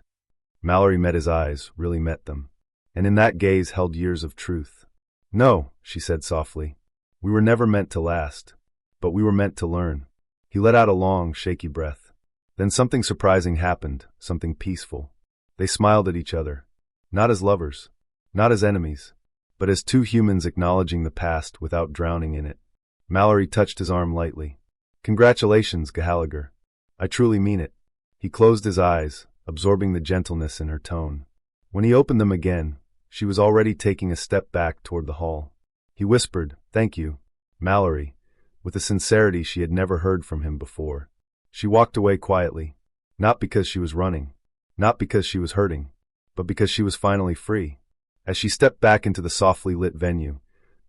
Malory met his eyes, really met them. And in that gaze held years of truth. "No," she said softly. "We were never meant to last. But we were meant to learn." He let out a long, shaky breath. Then something surprising happened, something peaceful. They smiled at each other. Not as lovers. Not as enemies. But as two humans acknowledging the past without drowning in it. Malory touched his arm lightly. "Congratulations, Gahallagher. I truly mean it." He closed his eyes, absorbing the gentleness in her tone. When he opened them again, she was already taking a step back toward the hall. He whispered, "Thank you, Malory," with a sincerity she had never heard from him before. She walked away quietly, not because she was running, not because she was hurting, but because she was finally free. As she stepped back into the softly lit venue,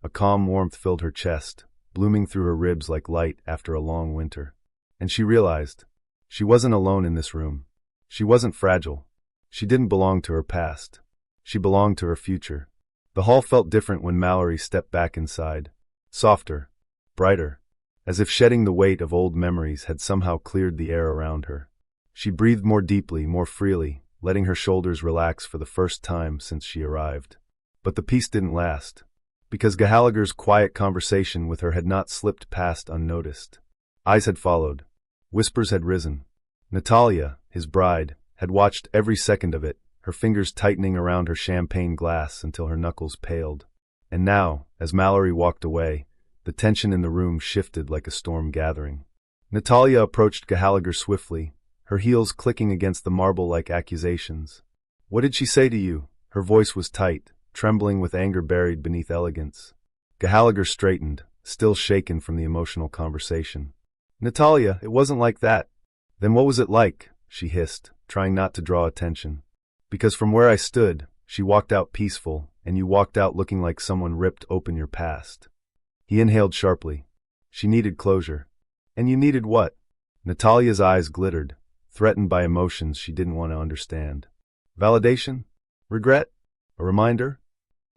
a calm warmth filled her chest, blooming through her ribs like light after a long winter. And she realized, she wasn't alone in this room. She wasn't fragile. She didn't belong to her past. She belonged to her future. The hall felt different when Malory stepped back inside. Softer, brighter, as if shedding the weight of old memories had somehow cleared the air around her. She breathed more deeply, more freely, letting her shoulders relax for the first time since she arrived. But the peace didn't last, because Gahallagher's quiet conversation with her had not slipped past unnoticed. Eyes had followed. Whispers had risen. Natalia, his bride, had watched every second of it, her fingers tightening around her champagne glass until her knuckles paled. And now, as Malory walked away, The tension in the room shifted like a storm gathering. Natalia approached Gahallagher swiftly, her heels clicking against the marble-like accusations. "What did she say to you?" Her voice was tight, trembling with anger buried beneath elegance. Gahallagher straightened, still shaken from the emotional conversation. "Natalia, it wasn't like that." "Then what was it like?" she hissed, trying not to draw attention. "Because from where I stood, she walked out peaceful, and you walked out looking like someone ripped open your past." He inhaled sharply. "She needed closure. And you needed what?" Natalia's eyes glittered, threatened by emotions she didn't want to understand. "Validation? Regret? A reminder?"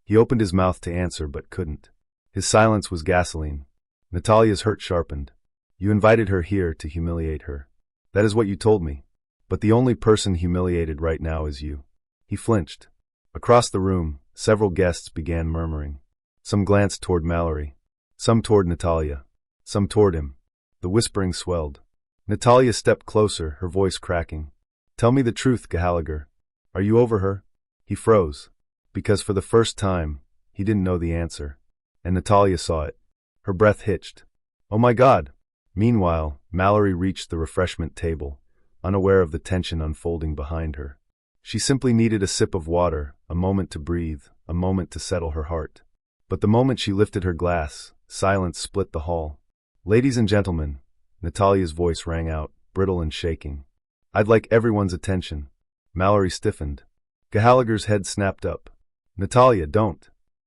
He opened his mouth to answer but couldn't. His silence was gasoline. Natalia's hurt sharpened. "You invited her here to humiliate her. That is what you told me. But the only person humiliated right now is you." He flinched. Across the room, several guests began murmuring. Some glanced toward Malory. Some toward Natalia. Some toward him. The whispering swelled. Natalia stepped closer, her voice cracking. "Tell me the truth, Gahallagher. Are you over her?" He froze, because for the first time, he didn't know the answer. And Natalia saw it. Her breath hitched. "Oh my God!" Meanwhile, Malory reached the refreshment table, unaware of the tension unfolding behind her. She simply needed a sip of water, a moment to breathe, a moment to settle her heart. But the moment she lifted her glass, silence split the hall. "Ladies and gentlemen," Natalia's voice rang out, brittle and shaking. "I'd like everyone's attention." Malory stiffened. Gahallagher's head snapped up. "Natalia, don't."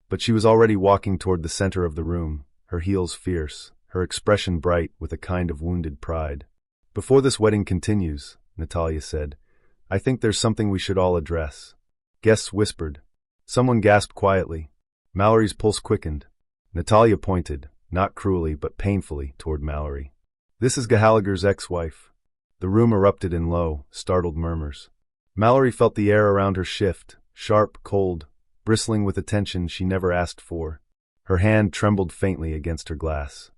But she was already walking toward the center of the room, her heels fierce, her expression bright with a kind of wounded pride. "Before this wedding continues," Natalia said, "I think there's something we should all address." Guests whispered. Someone gasped quietly. Malory's pulse quickened. Natalia pointed, not cruelly but painfully, toward Malory. "This is Gahallagher's ex-wife." The room erupted in low, startled murmurs. Malory felt the air around her shift, sharp, cold, bristling with a tension she never asked for. Her hand trembled faintly against her glass.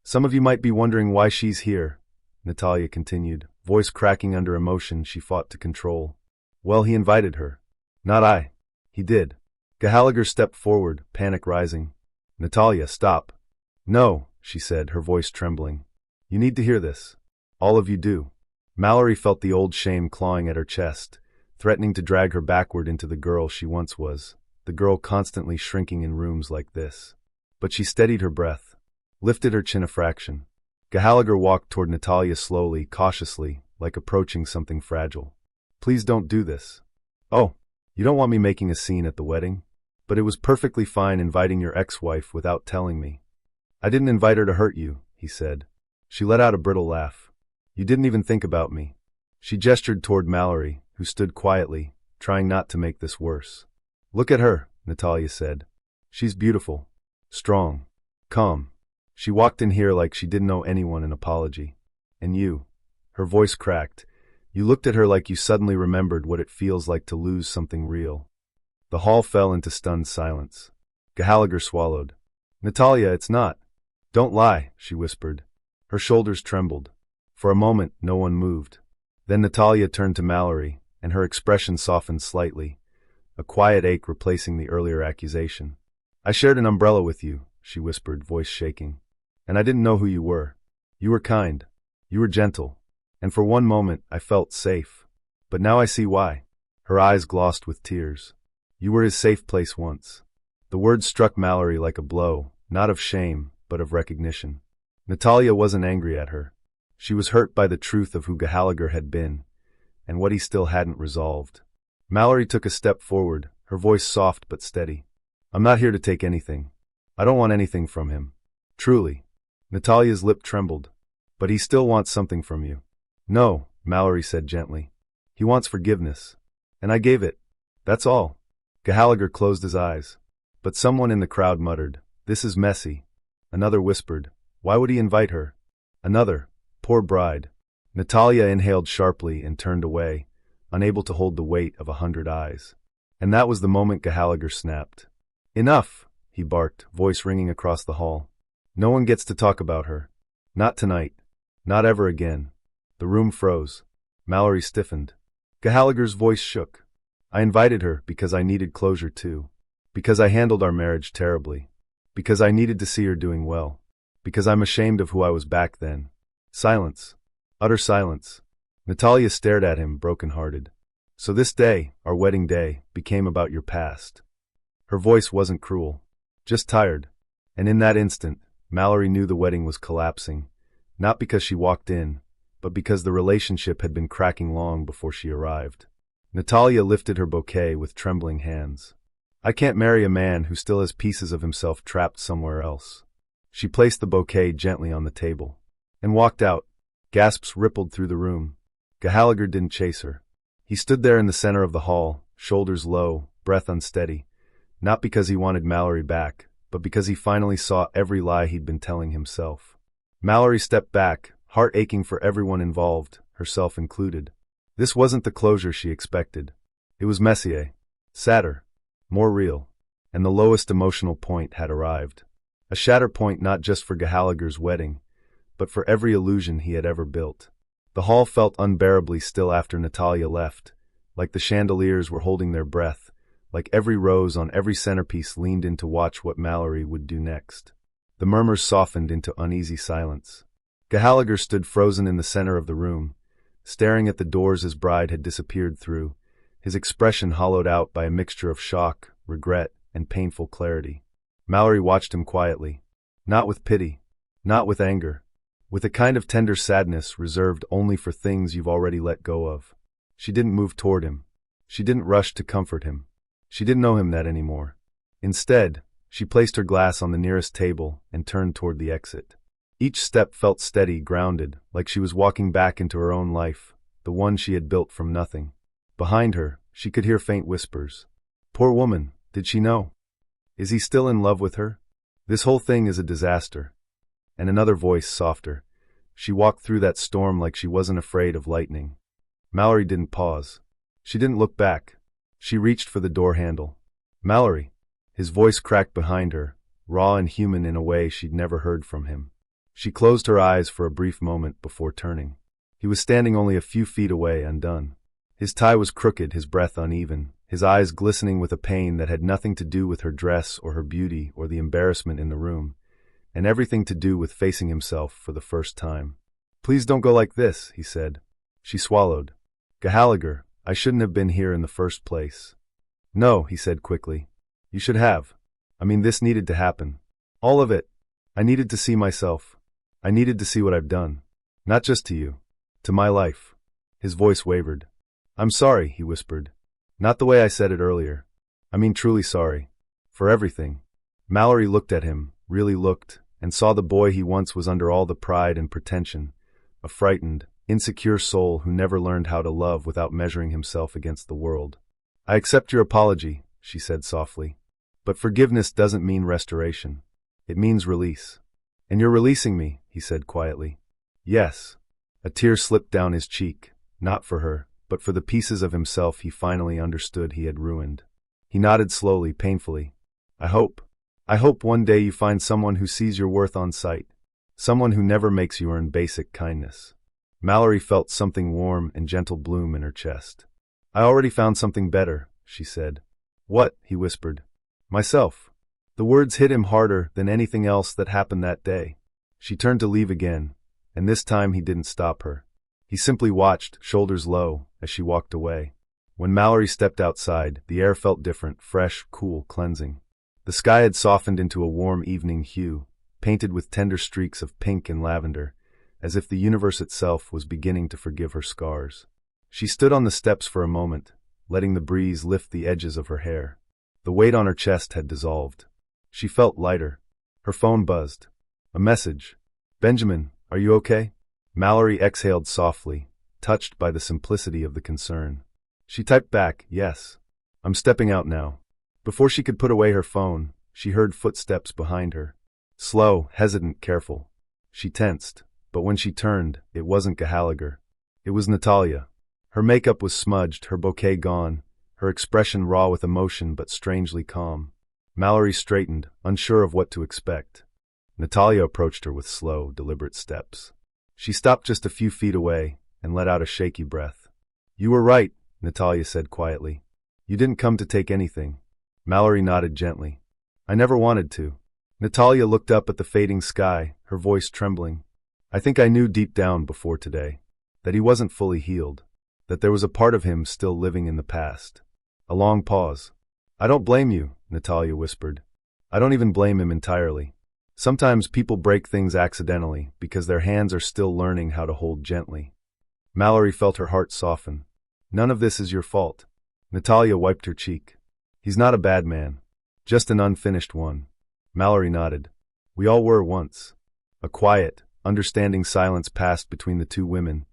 "Some of you might be wondering why she's here," Natalia continued, voice cracking under emotion she fought to control. "Well, he invited her." "Not I." "He did." Gahallagher stepped forward, panic rising. "Natalia, stop." "No," she said, her voice trembling. "You need to hear this. All of you do." Malory felt the old shame clawing at her chest, threatening to drag her backward into the girl she once was, the girl constantly shrinking in rooms like this. But she steadied her breath, lifted her chin a fraction. Gahallagher walked toward Natalia slowly, cautiously, like approaching something fragile. "Please don't do this." "Oh, you don't want me making a scene at the wedding? But it was perfectly fine inviting your ex-wife without telling me." "I didn't invite her to hurt you," he said. She let out a brittle laugh. "You didn't even think about me." She gestured toward Malory, who stood quietly, trying not to make this worse. "Look at her," Natalia said. "She's beautiful, strong, calm. She walked in here like she didn't owe anyone an apology. And you," her voice cracked, "you looked at her like you suddenly remembered what it feels like to lose something real." The hall fell into stunned silence. Gahallagher swallowed. "Natalia, it's not." "Don't lie," she whispered. Her shoulders trembled. For a moment, no one moved. Then Natalia turned to Malory, and her expression softened slightly, a quiet ache replacing the earlier accusation. "I shared an umbrella with you," she whispered, voice shaking. "And I didn't know who you were. You were kind. You were gentle. And for one moment, I felt safe. But now I see why." Her eyes glossed with tears. "You were his safe place once." The words struck Malory like a blow, not of shame, but of recognition. Natalia wasn't angry at her. She was hurt by the truth of who Gahallagher had been, and what he still hadn't resolved. Malory took a step forward, her voice soft but steady. "I'm not here to take anything. I don't want anything from him. Truly." Natalia's lip trembled. "But he still wants something from you." "No," Malory said gently. "He wants forgiveness. And I gave it. That's all." Gahallagher closed his eyes. But someone in the crowd muttered, "This is messy." Another whispered, "Why would he invite her?" Another, "Poor bride." Natalia inhaled sharply and turned away, unable to hold the weight of 100 eyes. And that was the moment Gahallagher snapped. "Enough," he barked, voice ringing across the hall. "No one gets to talk about her. Not tonight. Not ever again." The room froze. Malory stiffened. Gahallagher's voice shook. "I invited her because I needed closure too. Because I handled our marriage terribly. Because I needed to see her doing well. Because I'm ashamed of who I was back then. Silence. Utter silence. Natalia stared at him, broken-hearted. So this day, our wedding day, became about your past. Her voice wasn't cruel. Just tired. And in that instant, Malory knew the wedding was collapsing. Not because she walked in, but because the relationship had been cracking long before she arrived. Natalia lifted her bouquet with trembling hands. I can't marry a man who still has pieces of himself trapped somewhere else. She placed the bouquet gently on the table and walked out. Gasps rippled through the room. Gahallagher didn't chase her. He stood there in the center of the hall, shoulders low, breath unsteady, not because he wanted Malory back, but because he finally saw every lie he'd been telling himself. Malory stepped back, heart aching for everyone involved, herself included. This wasn't the closure she expected. It was messier, sadder, more real, and the lowest emotional point had arrived. A shatter point not just for Gahallagher's wedding, but for every illusion he had ever built. The hall felt unbearably still after Natalia left, like the chandeliers were holding their breath, like every rose on every centerpiece leaned in to watch what Malory would do next. The murmurs softened into uneasy silence. Gahallagher stood frozen in the center of the room, staring at the doors his bride had disappeared through, his expression hollowed out by a mixture of shock, regret, and painful clarity. Malory watched him quietly, not with pity, not with anger, with a kind of tender sadness reserved only for things you've already let go of. She didn't move toward him. She didn't rush to comfort him. She didn't know him that anymore. Instead, she placed her glass on the nearest table and turned toward the exit. Each step felt steady, grounded, like she was walking back into her own life, the one she had built from nothing. Behind her, she could hear faint whispers. Poor woman, did she know? Is he still in love with her? This whole thing is a disaster. And another voice, softer. She walked through that storm like she wasn't afraid of lightning. Malory didn't pause. She didn't look back. She reached for the door handle. Malory. His voice cracked behind her, raw and human in a way she'd never heard from him. She closed her eyes for a brief moment before turning. He was standing only a few feet away, undone. His tie was crooked, his breath uneven, his eyes glistening with a pain that had nothing to do with her dress or her beauty or the embarrassment in the room, and everything to do with facing himself for the first time. Please don't go like this, he said. She swallowed. Gahallagher, I shouldn't have been here in the first place. No, he said quickly. You should have. I mean, this needed to happen. All of it. I needed to see myself. I needed to see what I've done. Not just to you. To my life. His voice wavered. I'm sorry, he whispered. Not the way I said it earlier. I mean truly sorry. For everything. Malory looked at him, really looked, and saw the boy he once was under all the pride and pretension, a frightened, insecure soul who never learned how to love without measuring himself against the world. I accept your apology, she said softly. But forgiveness doesn't mean restoration. It means release. And you're releasing me, he said quietly. Yes. A tear slipped down his cheek, not for her, but for the pieces of himself he finally understood he had ruined. He nodded slowly, painfully. I hope one day you find someone who sees your worth on sight. Someone who never makes you earn basic kindness. Malory felt something warm and gentle bloom in her chest. I already found something better, she said. What? He whispered. Myself. The words hit him harder than anything else that happened that day. She turned to leave again, and this time he didn't stop her. He simply watched, shoulders low, as she walked away. When Malory stepped outside, the air felt different, fresh, cool, cleansing. The sky had softened into a warm evening hue, painted with tender streaks of pink and lavender, as if the universe itself was beginning to forgive her scars. She stood on the steps for a moment, letting the breeze lift the edges of her hair. The weight on her chest had dissolved. She felt lighter. Her phone buzzed. A message. Benjamin, are you okay? Malory exhaled softly, touched by the simplicity of the concern. She typed back, yes. I'm stepping out now. Before she could put away her phone, she heard footsteps behind her. Slow, hesitant, careful. She tensed, but when she turned, it wasn't Gahallagher. It was Natalia. Her makeup was smudged, her bouquet gone, her expression raw with emotion but strangely calm. Malory straightened, unsure of what to expect. Natalia approached her with slow, deliberate steps. She stopped just a few feet away and let out a shaky breath. You were right, Natalia said quietly. You didn't come to take anything. Malory nodded gently. I never wanted to. Natalia looked up at the fading sky, her voice trembling. I think I knew deep down before today that he wasn't fully healed, that there was a part of him still living in the past. A long pause. I don't blame you, Natalia whispered. I don't even blame him entirely. Sometimes people break things accidentally because their hands are still learning how to hold gently. Malory felt her heart soften. None of this is your fault. Natalia wiped her cheek. He's not a bad man. Just an unfinished one. Malory nodded. We all were once. A quiet, understanding silence passed between the two women,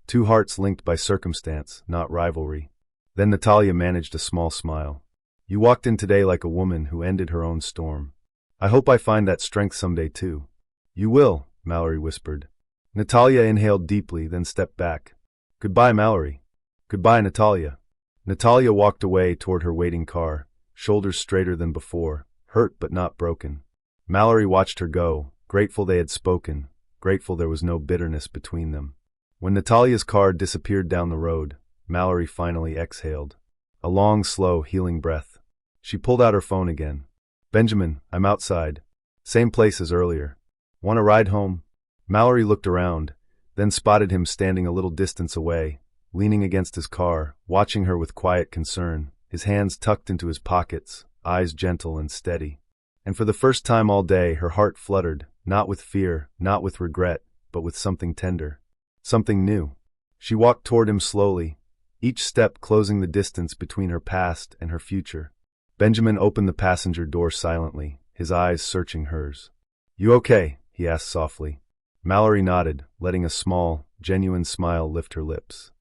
two hearts linked by circumstance, not rivalry. Then Natalia managed a small smile. You walked in today like a woman who ended her own storm. I hope I find that strength someday too. You will, Malory whispered. Natalia inhaled deeply, then stepped back. Goodbye, Malory. Goodbye, Natalia. Natalia walked away toward her waiting car, shoulders straighter than before, hurt but not broken. Malory watched her go, grateful they had spoken, grateful there was no bitterness between them. When Natalia's car disappeared down the road, Malory finally exhaled. A long, slow, healing breath. She pulled out her phone again. Benjamin, I'm outside. Same place as earlier. Want a ride home? Malory looked around, then spotted him standing a little distance away, leaning against his car, watching her with quiet concern, his hands tucked into his pockets, eyes gentle and steady. And for the first time all day, her heart fluttered, not with fear, not with regret, but with something tender. Something new. She walked toward him slowly, each step closing the distance between her past and her future. Benjamin opened the passenger door silently, his eyes searching hers. You okay? He asked softly. Malory nodded, letting a small, genuine smile lift her lips.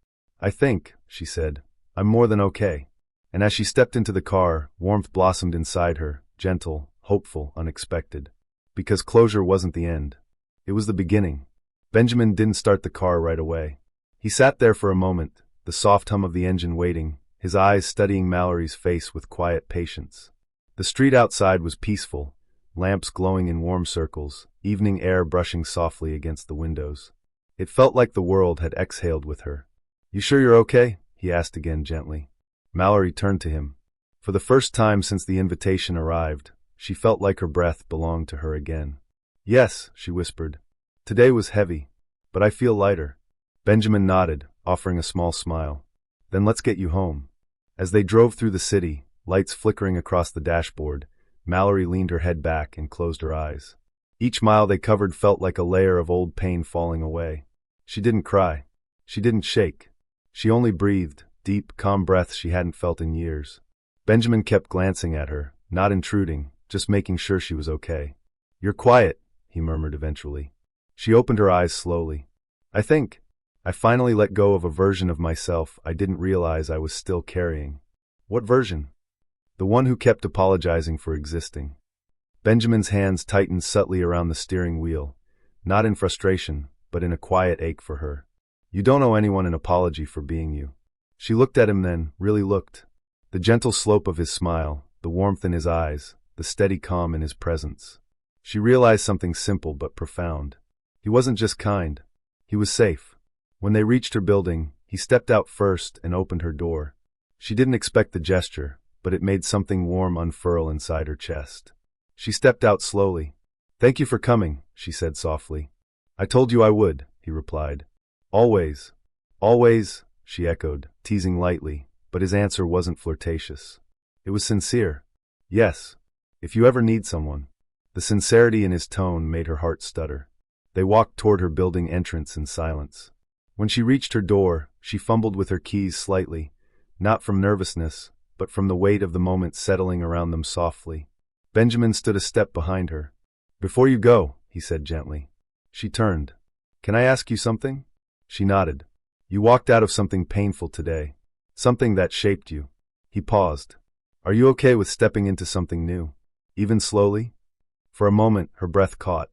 I think, she said, I'm more than okay. And as she stepped into the car, warmth blossomed inside her, gentle, hopeful, unexpected. Because closure wasn't the end. It was the beginning. Benjamin didn't start the car right away. He sat there for a moment, the soft hum of the engine waiting, his eyes studying Malory's face with quiet patience. The street outside was peaceful, lamps glowing in warm circles, evening air brushing softly against the windows. It felt like the world had exhaled with her. You sure you're okay? He asked again gently. Malory turned to him. For the first time since the invitation arrived, she felt like her breath belonged to her again. Yes, she whispered. Today was heavy, but I feel lighter. Benjamin nodded, offering a small smile. Then let's get you home. As they drove through the city, lights flickering across the dashboard, Malory leaned her head back and closed her eyes. Each mile they covered felt like a layer of old pain falling away. She didn't cry. She didn't shake. She only breathed, deep, calm breaths she hadn't felt in years. Benjamin kept glancing at her, not intruding, just making sure she was okay. You're quiet, he murmured eventually. She opened her eyes slowly. I finally let go of a version of myself I didn't realize I was still carrying. What version? The one who kept apologizing for existing. Benjamin's hands tightened subtly around the steering wheel, not in frustration, but in a quiet ache for her. You don't owe anyone an apology for being you. She looked at him then, really looked. The gentle slope of his smile, the warmth in his eyes, the steady calm in his presence. She realized something simple but profound. He wasn't just kind. He was safe. When they reached her building, he stepped out first and opened her door. She didn't expect the gesture, but it made something warm unfurl inside her chest. She stepped out slowly. Thank you for coming, she said softly. I told you I would, he replied. Always. Always, she echoed, teasing lightly, but his answer wasn't flirtatious. It was sincere. Yes, if you ever need someone. The sincerity in his tone made her heart stutter. They walked toward her building entrance in silence. When she reached her door, she fumbled with her keys slightly, not from nervousness, but from the weight of the moment settling around them softly. Benjamin stood a step behind her. Before you go, he said gently. She turned. Can I ask you something? She nodded. You walked out of something painful today. Something that shaped you. He paused. Are you okay with stepping into something new? Even slowly? For a moment, her breath caught.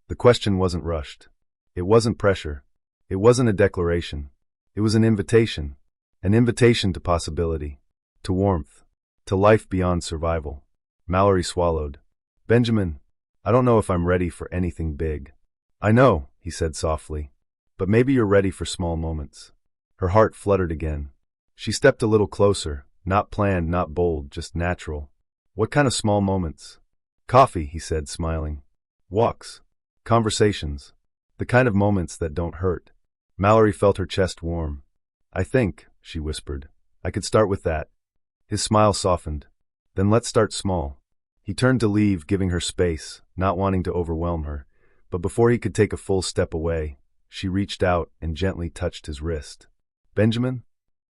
The question wasn't rushed. It wasn't pressure. It wasn't a declaration. It was an invitation. An invitation to possibility. To warmth. To life beyond survival. Malory swallowed. Benjamin, I don't know if I'm ready for anything big. I know, he said softly. But maybe you're ready for small moments. Her heart fluttered again. She stepped a little closer, not planned, not bold, just natural. What kind of small moments? Coffee, he said, smiling. Walks. Conversations. The kind of moments that don't hurt. Malory felt her chest warm. I think, she whispered, I could start with that. His smile softened. Then let's start small. He turned to leave, giving her space, not wanting to overwhelm her, but before he could take a full step away, she reached out and gently touched his wrist. Benjamin?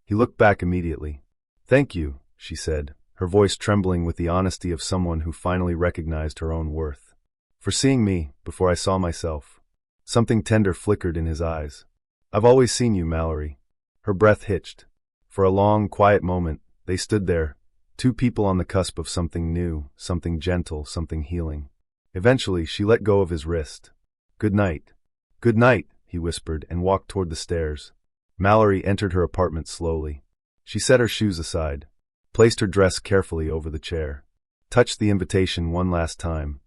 He looked back immediately. Thank you, she said, her voice trembling with the honesty of someone who finally recognized her own worth. For seeing me before I saw myself. Something tender flickered in his eyes. I've always seen you, Malory. Her breath hitched. For a long, quiet moment, they stood there, two people on the cusp of something new, something gentle, something healing. Eventually, she let go of his wrist. Good night. Good night, he whispered and walked toward the stairs. Malory entered her apartment slowly. She set her shoes aside, placed her dress carefully over the chair, touched the invitation one last time,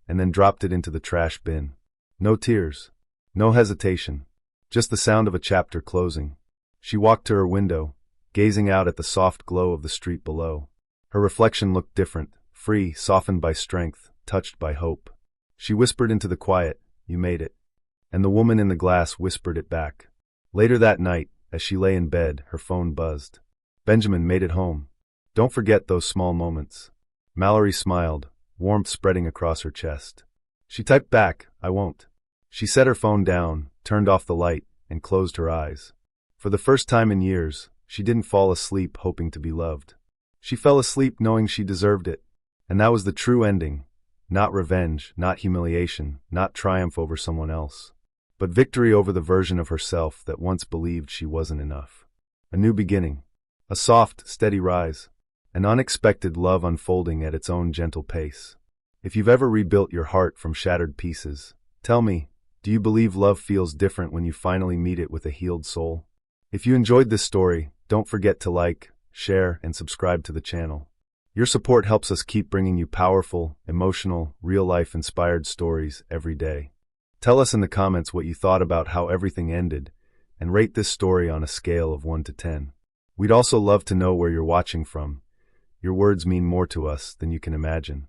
and then dropped it into the trash bin. No tears. No hesitation. Just the sound of a chapter closing. She walked to her window, gazing out at the soft glow of the street below. Her reflection looked different, free, softened by strength, touched by hope. She whispered into the quiet, You made it. And the woman in the glass whispered it back. Later that night, as she lay in bed, her phone buzzed. Benjamin made it home. Don't forget those small moments. Malory smiled, warmth spreading across her chest. She typed back, I won't. She set her phone down, turned off the light, and closed her eyes. For the first time in years, she didn't fall asleep hoping to be loved. She fell asleep knowing she deserved it. And that was the true ending. Not revenge, not humiliation, not triumph over someone else. But victory over the version of herself that once believed she wasn't enough. A new beginning. A soft, steady rise. An unexpected love unfolding at its own gentle pace. If you've ever rebuilt your heart from shattered pieces, tell me, do you believe love feels different when you finally meet it with a healed soul? If you enjoyed this story, don't forget to like, share, and subscribe to the channel. Your support helps us keep bringing you powerful, emotional, real-life inspired stories every day. Tell us in the comments what you thought about how everything ended, and rate this story on a scale of 1 to 10. We'd also love to know where you're watching from. Your words mean more to us than you can imagine.